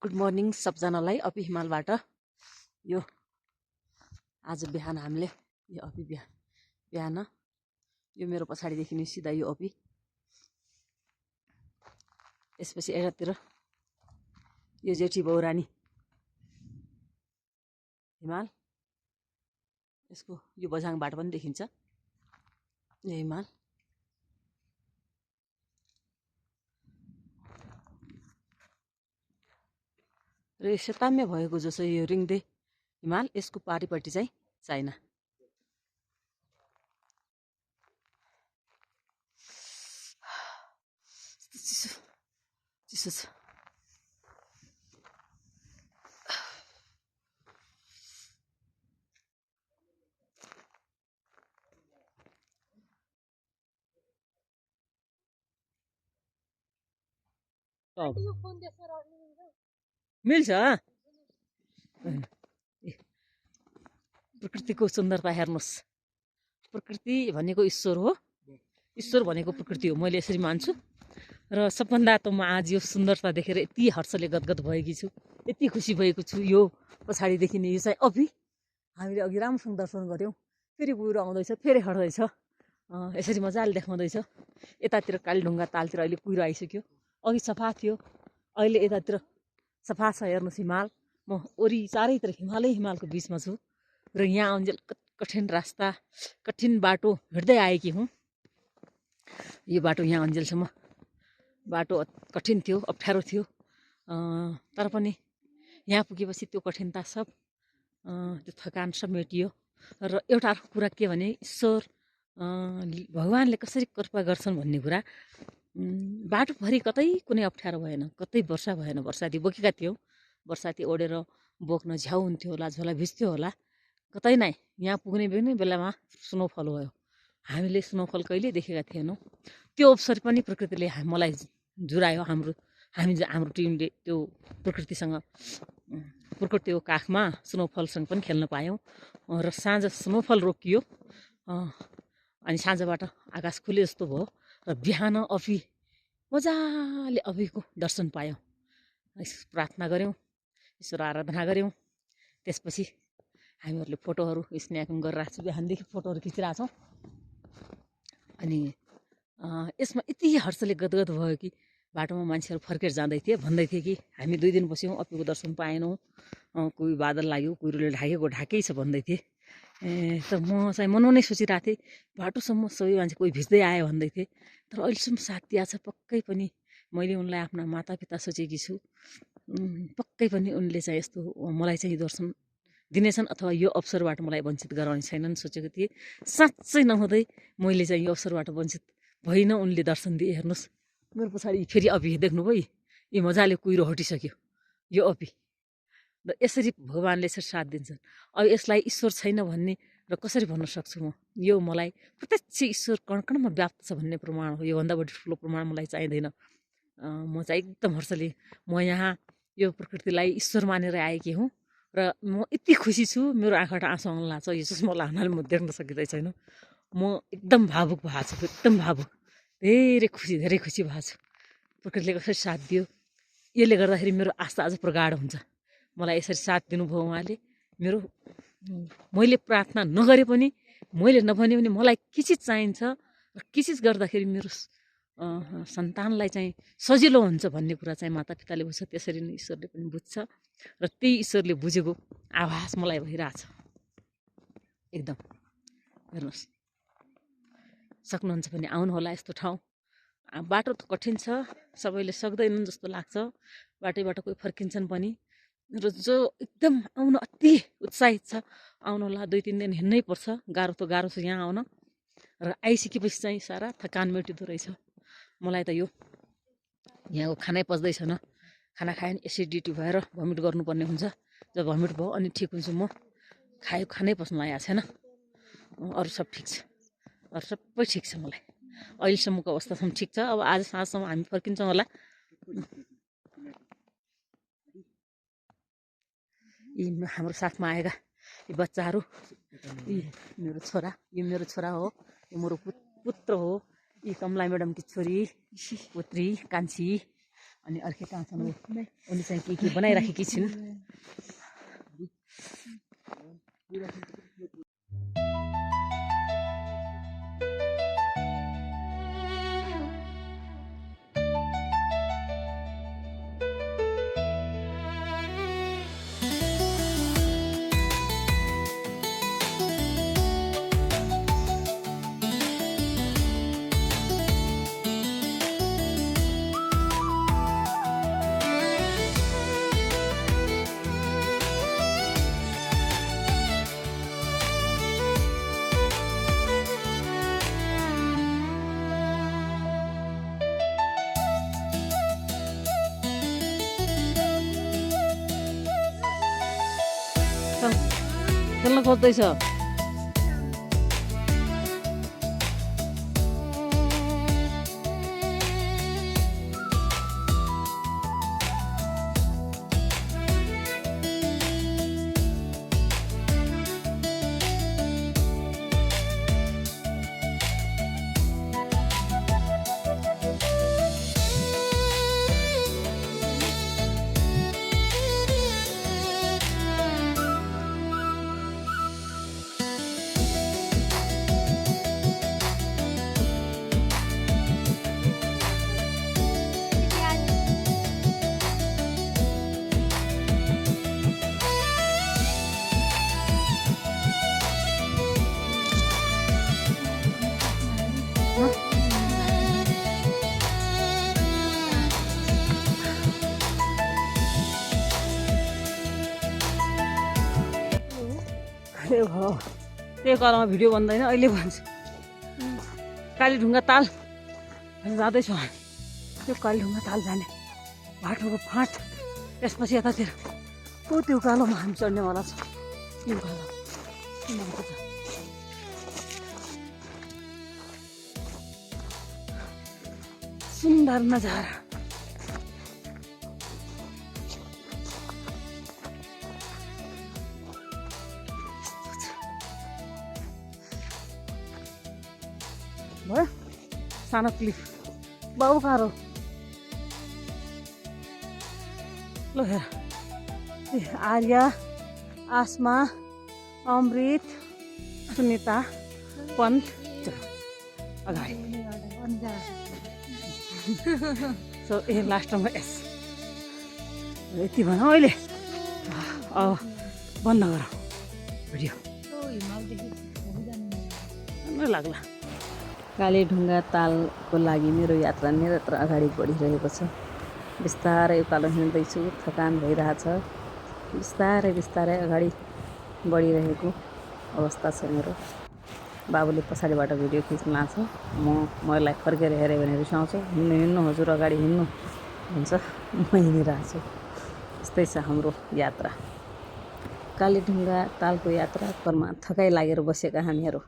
Good morning सबजनालाई अपी हिमालबाट। यो आज बिहान हामीले यो अपी बिहान यो मेरो पछाडि देखिने सिधा यो अपी, यसपछि यतातिर यो जेठी बौरानी हिमाल, यसको यो बझाङबाट पनि देखिन्छ यो हिमाल। र यो सेताम्य भएको जो चाहिँ यो रिङदे हिमाल, यसको पारिपट्टि चाहिँ चाइना। चिसो छ। मिल्छ। प्रकृतिको सुन्दरता हेर्नुहोस्। प्रकृति भनेको ईश्वर हो, ईश्वर भनेको प्रकृति हो, मैले यसरी मान्छु। र सबभन्दा त म आज यो सुन्दरता देखेर यति हर्षले गदगद भएकी छु, यति खुसी भएको छु। यो पछाडि देखिने यो चाहिँ अभि, हामीले अघि राम्रोसँग दर्शन गऱ्यौँ। फेरि कुहिरो आउँदैछ, फेरि हट्दैछ, यसरी मजाले देखाउँदैछ। यतातिर कालीढुङ्गा तालतिर अहिले कुहिरो आइसक्यो, अघि सफा थियो, अहिले यतातिर सफा छ। हेर्नुहोस् हिमाल, म वरि चारैतिर हिमालको बिचमा छु। र यहाँ आउन्जेल कठिन रास्ता, कठिन बाटो हिँड्दै आएकी हुँ। यो बाटो यहाँ अन्जेलसम्म बाटो कठिन थियो, अप्ठ्यारो थियो, तर पनि यहाँ पुगेपछि त्यो कठिनता सब, त्यो थकान सब मेटियो। र एउटा अर्को कुरा के भने, ईश्वर भगवान्ले कसरी कृपा गर्छन् भन्ने कुरा, बाटोभरि कतै कुनै अप्ठ्यारो भएन, कतै वर्षा भएन। वर्षाती बोकेका थियौँ, वर्षाती ओढेर बोक्न झ्याउ हुन्थ्यो होला, झोला भिज्थ्यो होला, कतै नै। यहाँ पुग्ने बेलामा स्नोफल भयो। हामीले स्नोफल कहिले देखेका थिएनौँ। त्यो अवसर पनि प्रकृतिले मलाई जुरायो। हाम्रो टिमले त्यो प्रकृतिसँग, प्रकृतिको काखमा स्नोफलसँग पनि खेल्न पायौँ। र साँझ स्नोफल रोकियो, अनि साँझबाट आकाश खुले जस्तो भयो। र बिहान अभि मजाले अभिको दर्शन पायौँ। प्रार्थना गऱ्यौँ, ईश्वर आराधना गऱ्यौँ। त्यसपछि हामीहरूले फोटोहरू स्न्याकिङ गरिरहेको छु, बिहानदेखि फोटोहरू खिचिरहेको छौँ। अनि यसमा यति हर्षले गदगद भयो कि बाटोमा मान्छेहरू फर्केर जाँदै थिए, भन्दै थिए कि हामी 2 दिन बस्यौँ, अप्पीको दर्शन पाएनौँ, कोही बादल लाग्यो, कुहिरोले ढाकै छ भन्दै थिए। त म चाहिँ मनमा नै सोचिरहेको थिएँ, बाटोसम्म सबै मान्छे कोही भिज्दै आयो भन्दै थिए। तर अहिलेसम्म साथ दिएको छ, पक्कै पनि मैले उनलाई आफ्ना मातापिता सोचेकी छु। पक्कै पनि उनले चाहिँ यस्तो मलाई चाहिँ दर्शन दिनेछन्, अथवा यो अवसरबाट मलाई वञ्चित गराउने छैनन् सोचेको थिएँ। साँच्चै नहुँदै मैले चाहिँ यो अवसरबाट वञ्चित भइन, उनले दर्शन दिए। हेर्नुहोस् मेरो पछाडि फेरि अभि देख्नुभयो, यो मजाले कुहिरो हटिसक्यो यो अभि। र यसरी भगवान्ले यसरी साथ दिन्छन्। अब यसलाई ईश्वर छैन भन्ने र कसरी भन्न सक्छु म? यो मलाई प्रत्यक्ष ईश्वर कणकणमा व्याप्त छ भन्ने प्रमाण हो। योभन्दा बढी ठुलो प्रमाण मलाई चाहिँदैन। म चाहिँ एकदम हर्षले म यहाँ यो प्रकृतिलाई ईश्वर मानेर आएकी हुँ। र म यति खुसी छु, मेरो आँखाबाट आँसु आउन लाग्छ। यो चस्मा हुनाले म देख्न सकिँदै छैन। म एकदम भावुक भएको छु, एकदम भावुक, धेरै खुसी भएको छु। प्रकृतिले कसरी साथ दियो, यसले गर्दाखेरि मेरो आस्था अझ प्रगाढ हुन्छ। मलाई यसरी साथ दिनुभयो उहाँले। मैले प्रार्थना नगरे पनि, मैले नभने पनि मलाई के चिज चाहिन्छ र के चिज गर्दाखेरि मेरो सन्तानलाई चाहिँ सजिलो हुन्छ भन्ने कुरा चाहिँ मातापिताले बुझ्छ, त्यसरी नै ईश्वरले पनि बुझ्छ। र त्यही ईश्वरले बुझेको आभास मलाई भइरहेछ एकदम। हेर्नुहोस्, सक्नुहुन्छ भने आउनुहोला यस्तो ठाउँ। बाटो त कठिन छ, सबैले सक्दैनन् जस्तो लाग्छ। बाटैबाट कोही फर्किन्छन् पनि, र जो एकदम आउन अति उत्साहित छ, आउनुहोला। 2-3 दिन हिँड्नै पर्छ, गाह्रो छ यहाँ आउन। र आइसकेपछि चाहिँ सारा थकान मेटिँदो रहेछ। मलाई त यो यहाँको खानै पच्दैछन्। खाना खायो भने एसिडिटी भएर भमिट गर्नुपर्ने हुन्छ। जब भमिट भयो अनि ठिक हुन्छु म। खानै पच्नु लागेको छैन। अरू सब ठिक छ, अरू सबै ठिक छ। मलाई अहिलेसम्मको अवस्थासम्म ठिक छ। अब आज साँझसम्म हामी फर्किन्छौँ होला। यी हाम्रो साथमा आएका यी बच्चाहरू, यी मेरो छोरा, यो मेरो छोरा हो, यो मेरो पुत्र हो। यी कमला म्याडमकी छोरी पुत्री कान्छी, अनि अर्कै कहाँ छन् उनी चाहिँ के बनाइराखेकी छिन्। खेल्न खोज्दैछ। त्यही कलामा भिडियो भन्दैन अहिले भन्छ। कालीढुङ्गा ताल जाँदैछौँ हामी। त्यो कालीढुङ्गा ताल जाने बाटोको फाँट त्यसपछि यतातिर त्यो उकालोमा हामी चढ्नेवाला छ। त्यो उकालो सुन्दर नजारा। भयो सानो क्लिप बाबु कहाँ ल हेर आर्या आसमा अमृत सुनिता पन्त अगाडि सो ए लास्टमा यस यति भनौँ अहिले। अब बन्द गरौँ भिडियो राम्रो लाग्ला। कालीढुङ्गा तालको लागि मेरो यात्रा निरन्तर अगाडि बढिरहेको छ। बिस्तारै उकालो हिँड्दैछु, थकान भइरहेछ। बिस्तारै बिस्तारै अगाडि बढिरहेको अवस्था छ मेरो। बाबुले पछाडिबाट भिडियो खिच्न लाग्छ, मलाई फर्केर हेऱ्यो भने रिसाउँछु। हिँड्नु हिँड्नु हजुर अगाडि हिँड्नु भन्छ, म हिँडिरहेको छु। यस्तै छ हाम्रो यात्रा, कालीढुङ्गा तालको यात्रा। परमा थकाइ लागेर बसेका हामीहरू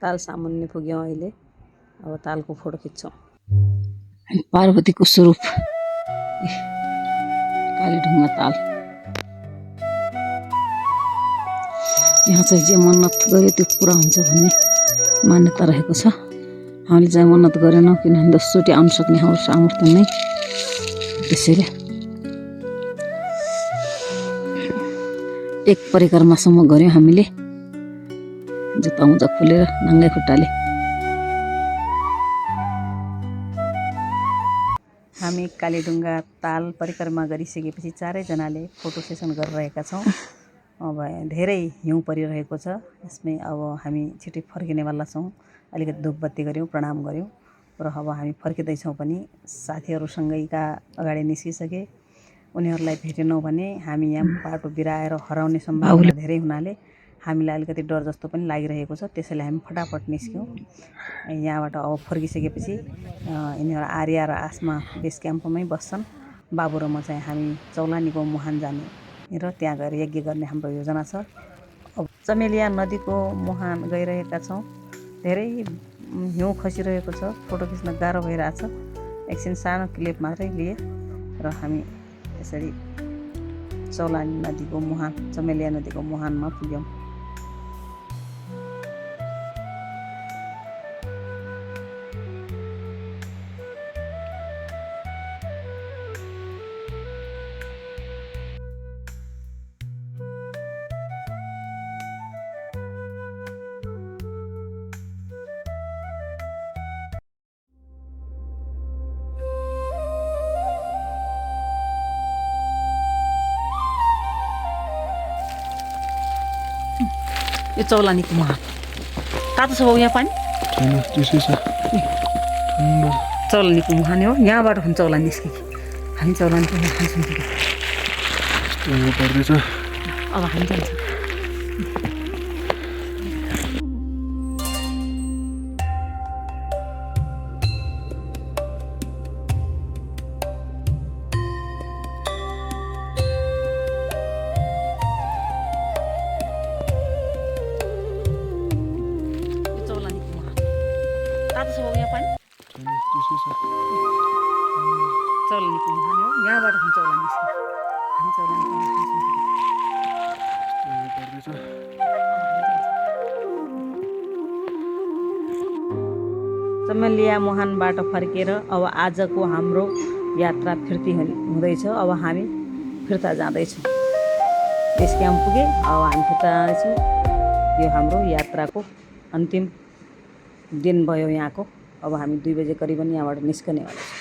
ताल सामुन्ने पुग्यौँ अहिले। अब तालको फोटो खिच्छौँ। पार्वतीको स्वरूप कालीढुङ्गा ताल। यहाँ चाहिँ जे मन्नत गर्यो त्यो पुरा हुन्छ भन्ने मान्यता रहेको छ। हामीले चाहिँ मन्नत गरेनौँ किनभने दोस्रोटी आउन सक्ने हाम्रो सामर्थ्य नै, त्यसैले एक परिक्रमासम्म गऱ्यौँ हामीले जुत्ता मुजा खोलेर नङ्गे खुट्टाले। हामी कालीढुङ्गा ताल परिक्रमा गरिसकेपछि चारैजनाले फोटो सेसन गरिरहेका छौँ। अब धेरै हिउँ परिरहेको छ यसमै। अब हामी छिटै फर्किनेवाला छौँ। अलिकति धुपबत्ती गऱ्यौँ, प्रणाम गऱ्यौँ र अब हामी फर्किँदैछौँ पनि। साथीहरूसँगैका अगाडि निस्किसके, उनीहरूलाई भेटेनौँ भने हामी यहाँ बाटो बिराएर हराउने सम्भावना धेरै हुनाले हामीलाई अलिकति डर जस्तो पनि लागिरहेको छ। त्यसैले हामी फटाफट निस्क्यौँ यहाँबाट। अब फर्किसकेपछि यिनीहरू आर्या र आसमा बेस क्याम्पमै बस्छन्। बाबु र म चाहिँ हामी चौलानीको मुहान जाने र त्यहाँ गएर यज्ञ गर्ने हाम्रो योजना छ। अब चमेलिया नदीको मुहान गइरहेका छौँ। धेरै हिउँ खसिरहेको छ, फोटो खिच्न गाह्रो भइरहेछ। एकछिन सानो क्लिप मात्रै लिए र हामी यसरी चौलानी नदीको मुहान, चमेलिया नदीको मुहानमा पुग्यौँ। यो चौलानीको मुहान तातो छ बाउ यहाँ पानी छैन त्यसै छ चौलानीको मुहान हो यहाँबाट हुन्छ चौलानी निस्केको हामी चौलानीको मुहान खान्छौँ पर्दैछ अब हामी जान्छौँ तातो छ बाउ यहाँ पानी छैन त्यसै छ चौलानीको मुहान हो यहाँबाट हुन्छ चौलानी निस्केको हामी चौलानीको मुहान खान्छौँ पर्दैछ चमेलिया मुहानबाट फर्केर अब आजको हाम्रो यात्रा फिर्ती हुँदैछ अब हामी फिर्ता जाँदैछौँ बेस क्याम्प पुगे अब हामी फिर्ता जाँदैछौँ यो हाम्रो यात्राको अन्तिम दिन भयो यहाँको अब हामी 2 बजे करिबन यहाँबाट निस्कनेवाला छौँ